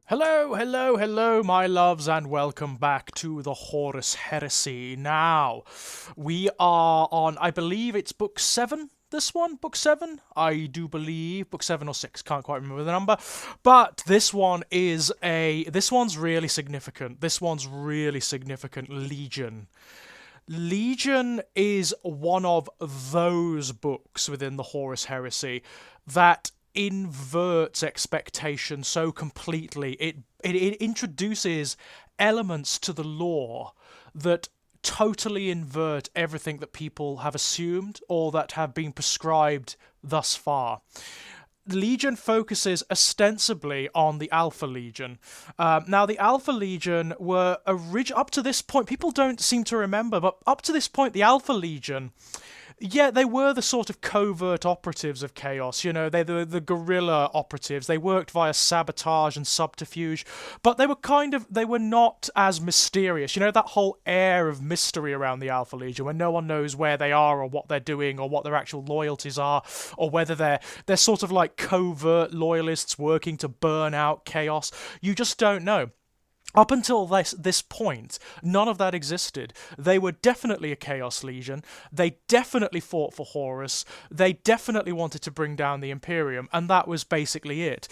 Hello, hello, hello, my loves, and welcome back to the Horus Heresy. Now, we are on, I believe it's book 7, this one? Book 7? I do believe, book 7 or 6, can't quite remember the number. But this one's really significant. This one's really significant, Legion. Legion is one of those books within the Horus Heresy that inverts expectation so completely. It introduces elements to the lore that totally invert everything that people have assumed or that have been prescribed thus far. Legion focuses ostensibly on the Alpha Legion. Now, the Alpha Legion were up to this point. People don't seem to remember, but up to this point, the Alpha Legion, yeah, they were the sort of covert operatives of chaos. You know, they were the guerrilla operatives. They worked via sabotage and subterfuge, but they were not as mysterious. You know, that whole air of mystery around the Alpha Legion, where no one knows where they are or what they're doing or what their actual loyalties are, or whether they're sort of like covert loyalists working to burn out chaos. You just don't know. Up until this point, none of that existed. They were definitely a Chaos Legion. They definitely fought for Horus. They definitely wanted to bring down the Imperium, and that was basically it.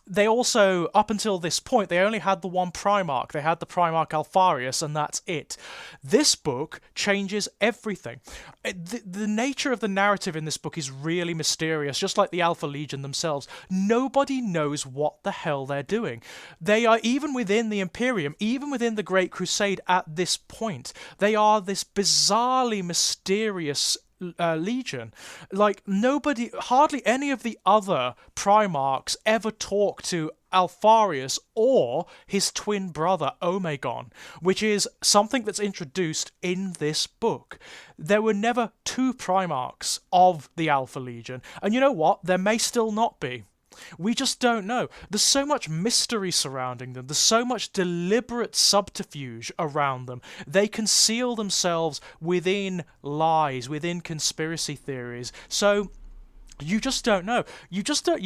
They also, up until this point, they only had the one Primarch. They had the Primarch Alfarius, and that's it. This book changes everything. The nature of the narrative in this book is really mysterious, just like the Alpha Legion themselves. Nobody knows what the hell they're doing. They are, even within the Imperium, even within the Great Crusade at this point, they are this bizarrely mysterious Legion. Like, hardly any of the other Primarchs ever talk to Alfarius or his twin brother Omegon, which is something that's introduced in this book. There were never two Primarchs of the Alpha Legion, and you know what? There may still not be. We just don't know. There's so much mystery surrounding them. There's so much deliberate subterfuge around them. They conceal themselves within lies, within conspiracy theories. So you just don't know. You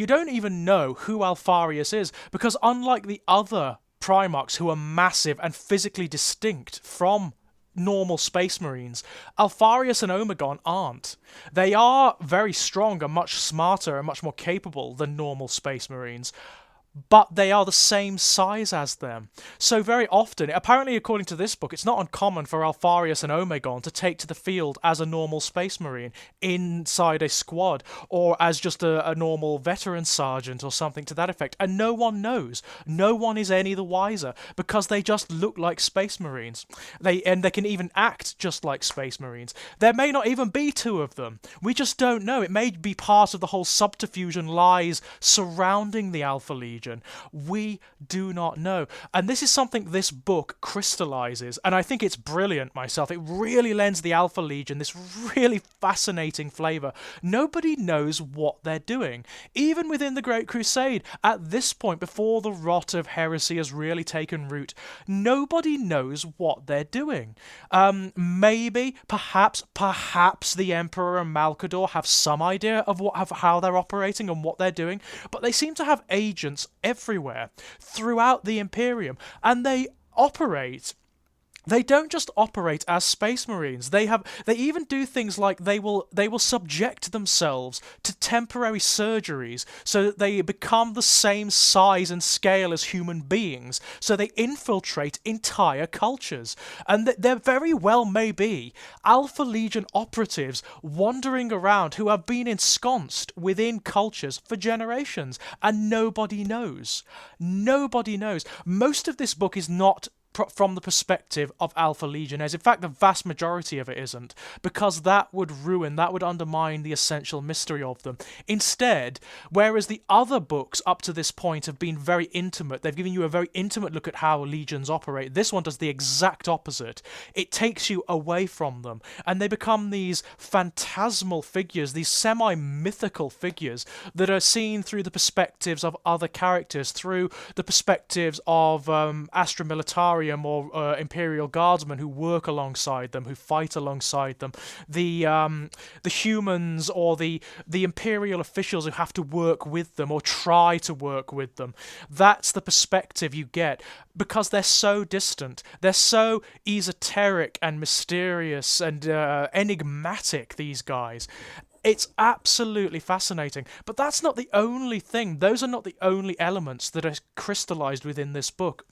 don't even know who Alfarius is, because unlike the other Primarchs who are massive and physically distinct from normal Space Marines, Alfarius and Omegon aren't. They are very strong and much smarter and much more capable than normal Space Marines, but they are the same size as them. So very often, apparently according to this book, it's not uncommon for Alfarius and Omegon to take to the field as a normal Space Marine inside a squad, or as just a normal veteran sergeant or something to that effect, and no one knows. No one is any the wiser, because they just look like Space Marines. They can even act just like Space Marines. There may not even be two of them. We just don't know. It may be part of the whole subterfuge and lies surrounding the Alpha Legion. We do not know. And this is something this book crystallizes, and I think it's brilliant myself. It really lends the Alpha Legion this really fascinating flavor. Nobody knows what they're doing. Even within the Great Crusade, at this point, before the rot of heresy has really taken root, nobody knows what they're doing. Maybe, perhaps the Emperor and Malcador have some idea of how they're operating and what they're doing, but they seem to have agents everywhere throughout the Imperium, and they don't just operate as Space Marines. They even do things like they will subject themselves to temporary surgeries so that they become the same size and scale as human beings. So they infiltrate entire cultures. And there very well may be Alpha Legion operatives wandering around who have been ensconced within cultures for generations, and nobody knows. Nobody knows. Most of this book is not from the perspective of Alpha Legionnaires. In fact, the vast majority of it isn't, because that would undermine the essential mystery of them. Instead, whereas the other books up to this point have been very intimate, they've given you a very intimate look at how legions operate, this one does the exact opposite. It takes you away from them, and they become these phantasmal figures, these semi-mythical figures that are seen through the perspectives of other characters, through the perspectives of Astra Militari Imperium or Imperial Guardsmen who work alongside them, who fight alongside them, the humans or the Imperial officials who have to work with them or try to work with them. That's the perspective you get, because they're so distant, they're so esoteric and mysterious and enigmatic, these guys. It's absolutely fascinating. But that's not the only thing. Those are not the only elements that are crystallized within this book.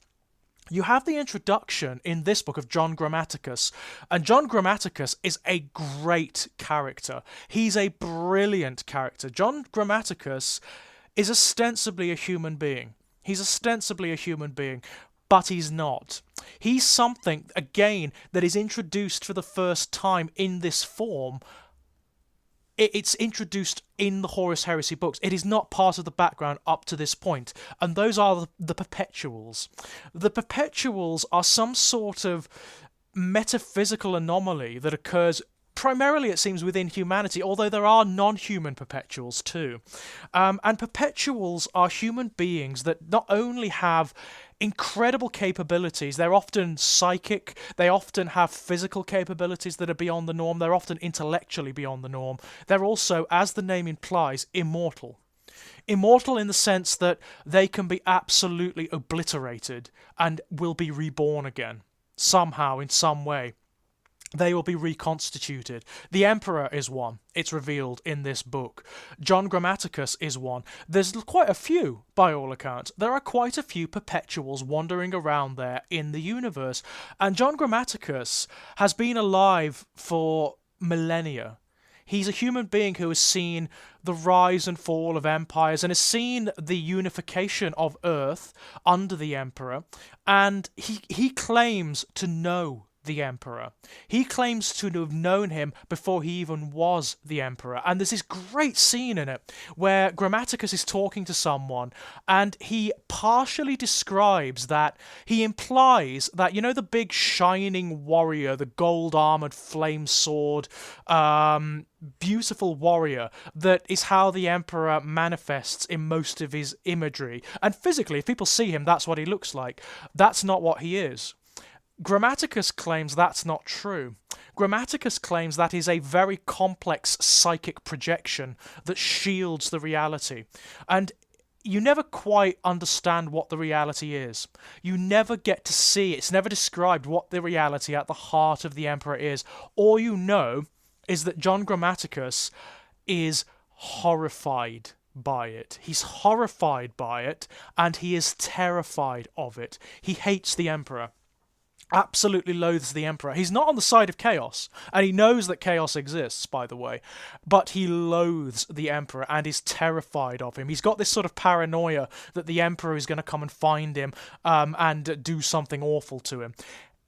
You have the introduction in this book of John Grammaticus, and John Grammaticus is a great character. He's a brilliant character. John Grammaticus is ostensibly a human being. He's ostensibly a human being, but he's not. He's something, again, that is introduced for the first time in this form. It's introduced in the Horus Heresy books. It is not part of the background up to this point. And those are the Perpetuals. The Perpetuals are some sort of metaphysical anomaly that occurs primarily, it seems, within humanity, although there are non-human Perpetuals too. And Perpetuals are human beings that not only have incredible capabilities, they're often psychic, they often have physical capabilities that are beyond the norm, they're often intellectually beyond the norm. They're also, as the name implies, immortal. Immortal in the sense that they can be absolutely obliterated and will be reborn again, somehow, in some way. They will be reconstituted. The Emperor is one. It's revealed in this book. John Grammaticus is one. There's quite a few, by all accounts. There are quite a few Perpetuals wandering around there in the universe. And John Grammaticus has been alive for millennia. He's a human being who has seen the rise and fall of empires and has seen the unification of Earth under the Emperor. And he claims to know the Emperor. He claims to have known him before he even was the Emperor. And there's this great scene in it where Grammaticus is talking to someone and he partially describes that, he implies that, you know, the big shining warrior, the gold-armoured flame sword, beautiful warrior, that is how the Emperor manifests in most of his imagery. And physically, if people see him, that's what he looks like. That's not what he is. Grammaticus claims that's not true. Grammaticus claims that is a very complex psychic projection that shields the reality. And you never quite understand what the reality is. You never get to see, it's never described what the reality at the heart of the Emperor is. All you know is that John Grammaticus is horrified by it. He's horrified by it, and he is terrified of it. He hates the Emperor. Absolutely loathes the Emperor. He's not on the side of chaos, and he knows that chaos exists, by the way, but he loathes the Emperor and is terrified of him. He's got this sort of paranoia that the Emperor is going to come and find him and do something awful to him.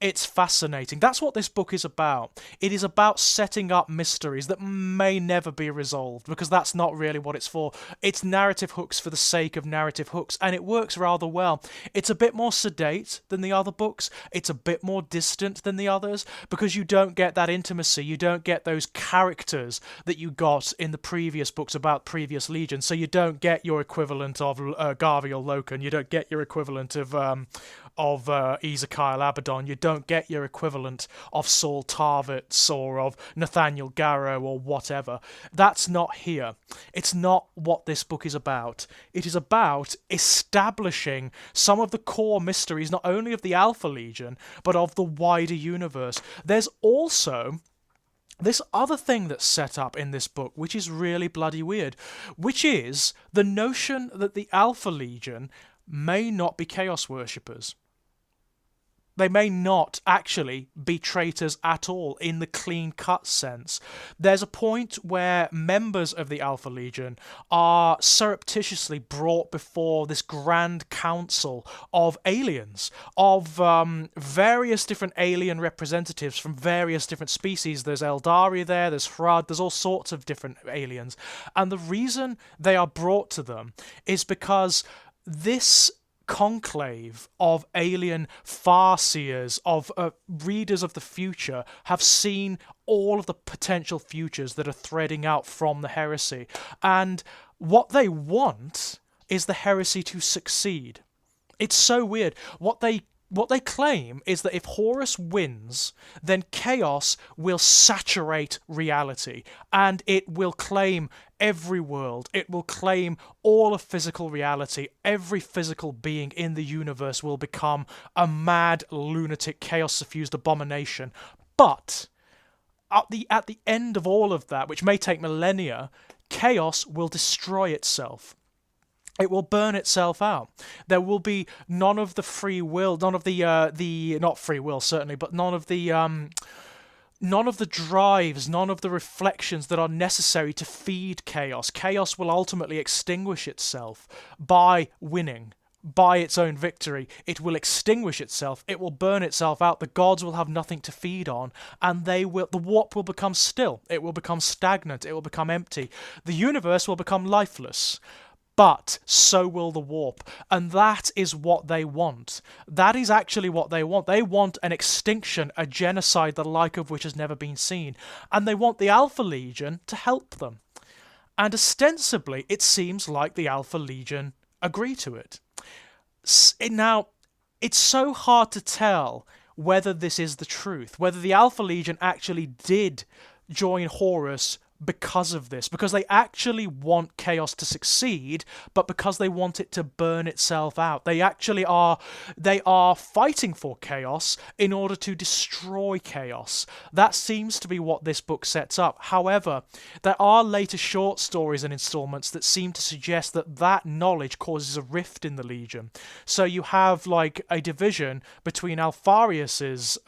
It's fascinating. That's what this book is about. It is about setting up mysteries that may never be resolved, because that's not really what it's for. It's narrative hooks for the sake of narrative hooks, and it works rather well. It's a bit more sedate than the other books. It's a bit more distant than the others, because you don't get that intimacy. You don't get those characters that you got in the previous books about previous legions. So you don't get your equivalent of Garviel Loken. You don't get your equivalent of Ezekiel Abaddon. You don't get your equivalent of Saul Tarvitz or of Nathaniel Garrow or whatever. That's not here. It's not what this book is about. It is about establishing some of the core mysteries, not only of the Alpha Legion, but of the wider universe. There's also this other thing that's set up in this book, which is really bloody weird, which is the notion that the Alpha Legion may not be Chaos Worshippers. They may not actually be traitors at all in the clean-cut sense. There's a point where members of the Alpha Legion are surreptitiously brought before this grand council of aliens, of various different alien representatives from various different species. There's Eldari there, there's Hrud, there's all sorts of different aliens. And the reason they are brought to them is because this conclave of alien farseers, of readers of the future, have seen all of the potential futures that are threading out from the heresy. And what they want is the heresy to succeed. It's so weird. What they what they claim is that if Horus wins, then chaos will saturate reality, and it will claim every world. It will claim all of physical reality. Every physical being in the universe will become a mad, lunatic, chaos-suffused abomination. But at the end of all of that, which may take millennia, chaos will destroy itself. It will burn itself out. There will be none of the free will, none of the not free will certainly, but none of the drives, none of the reflections that are necessary to feed chaos. Chaos will ultimately extinguish itself by winning, by its own victory. It will extinguish itself. It will burn itself out. The gods will have nothing to feed on, and the warp will become still. It will become stagnant. It will become empty. The universe will become lifeless. But so will the warp, and that is what they want. That is actually what they want. They want an extinction, a genocide, the like of which has never been seen. And they want the Alpha Legion to help them. And ostensibly, it seems like the Alpha Legion agree to it. Now, it's so hard to tell whether this is the truth, whether the Alpha Legion actually did join Horus because of this, because they actually want chaos to succeed, but because they want it to burn itself out. They are fighting for chaos in order to destroy chaos. That seems to be what this book sets up. However, there are later short stories and installments that seem to suggest that knowledge causes a rift in the Legion. So you have like a division between Alpharius's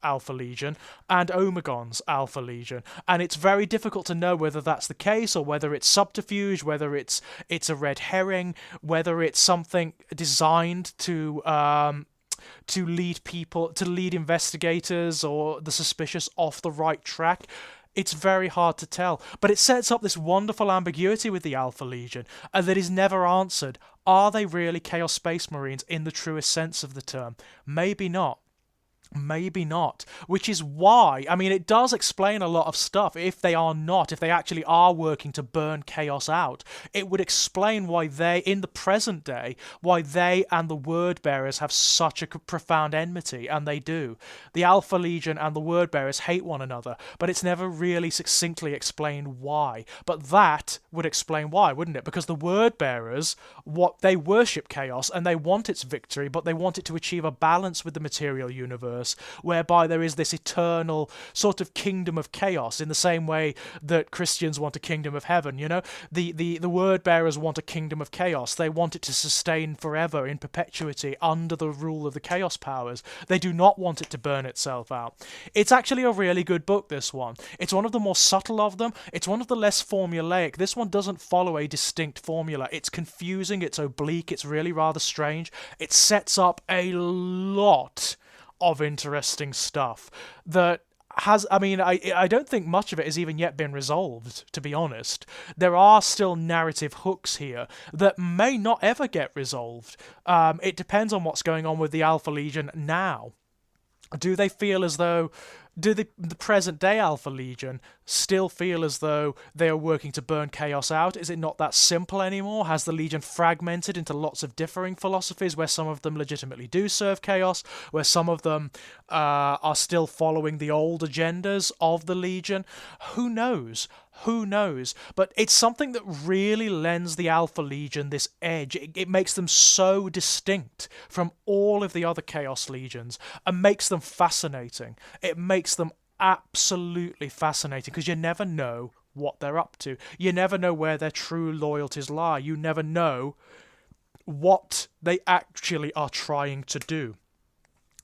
Alpha Legion and Omegon's Alpha Legion, and it's very difficult to know whether that's the case or whether it's subterfuge, whether it's a red herring, whether it's something designed to lead investigators or the suspicious off the right track. It's very hard to tell, but it sets up this wonderful ambiguity with the Alpha Legion that is never answered. Are they really Chaos Space Marines in the truest sense of the term? Maybe not. Maybe not, which is why, I mean, it does explain a lot of stuff. If they actually are working to burn chaos out, it would explain why in the present day, why they and the Word Bearers have such a profound enmity, and they do. The Alpha Legion and the Word Bearers hate one another, but it's never really succinctly explained why. But that would explain why, wouldn't it? Because the Word Bearers, they worship chaos, and they want its victory, but they want it to achieve a balance with the material universe, whereby there is this eternal sort of kingdom of chaos, in the same way that Christians want a kingdom of heaven. You know, the Word Bearers want a kingdom of chaos. They want it to sustain forever in perpetuity under the rule of the chaos powers. They do not want it to burn itself out. It's actually a really good book, this one. It's one of the more subtle of them. It's one of the less formulaic. This one doesn't follow a distinct formula. It's confusing, it's oblique, it's really rather strange. It sets up a lot of interesting stuff that has, I mean, I don't think much of it has even yet been resolved, to be honest. There are still narrative hooks here that may not ever get resolved. It depends on what's going on with the Alpha Legion now. Do they feel as though... Do the present-day Alpha Legion still feel as though they are working to burn chaos out? Is it not that simple anymore? Has the Legion fragmented into lots of differing philosophies, where some of them legitimately do serve chaos, where some of them are still following the old agendas of the Legion? Who knows? Who knows? But it's something that really lends the Alpha Legion this edge. It makes them so distinct from all of the other Chaos Legions and makes them fascinating. It makes them absolutely fascinating because you never know what they're up to. You never know where their true loyalties lie. You never know what they actually are trying to do.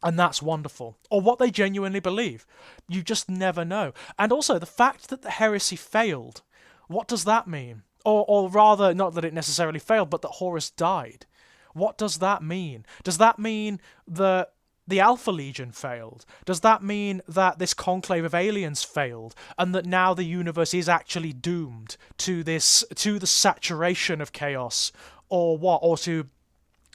And that's wonderful. Or what they genuinely believe. You just never know. And also, the fact that the heresy failed, what does that mean? Or rather, not that it necessarily failed, but that Horus died. What does that mean? Does that mean that the Alpha Legion failed? Does that mean that this conclave of aliens failed, and that now the universe is actually doomed to the saturation of chaos? Or what? Or to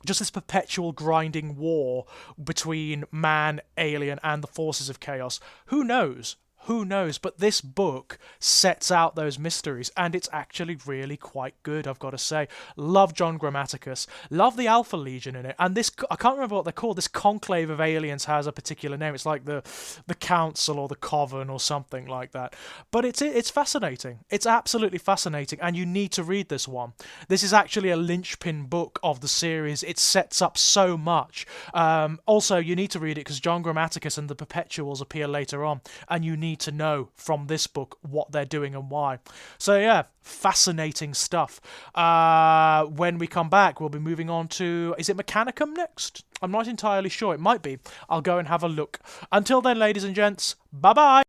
just this perpetual grinding war between man, alien, and the forces of chaos? Who knows? Who knows? But this book sets out those mysteries, and it's actually really quite good, I've got to say. Love John Grammaticus. Love the Alpha Legion in it. And this, I can't remember what they're called. This conclave of aliens has a particular name. It's like the Council or the Coven or something like that. But it's fascinating. It's absolutely fascinating, and you need to read this one. This is actually a linchpin book of the series. It sets up so much. Also, you need to read it because John Grammaticus and the Perpetuals appear later on, and you need to know from this book what they're doing and why. So yeah, fascinating stuff. When we come back, we'll be moving on to, is it Mechanicum next? I'm not entirely sure. It might be. I'll go and have a look. Until then, ladies and gents, bye-bye!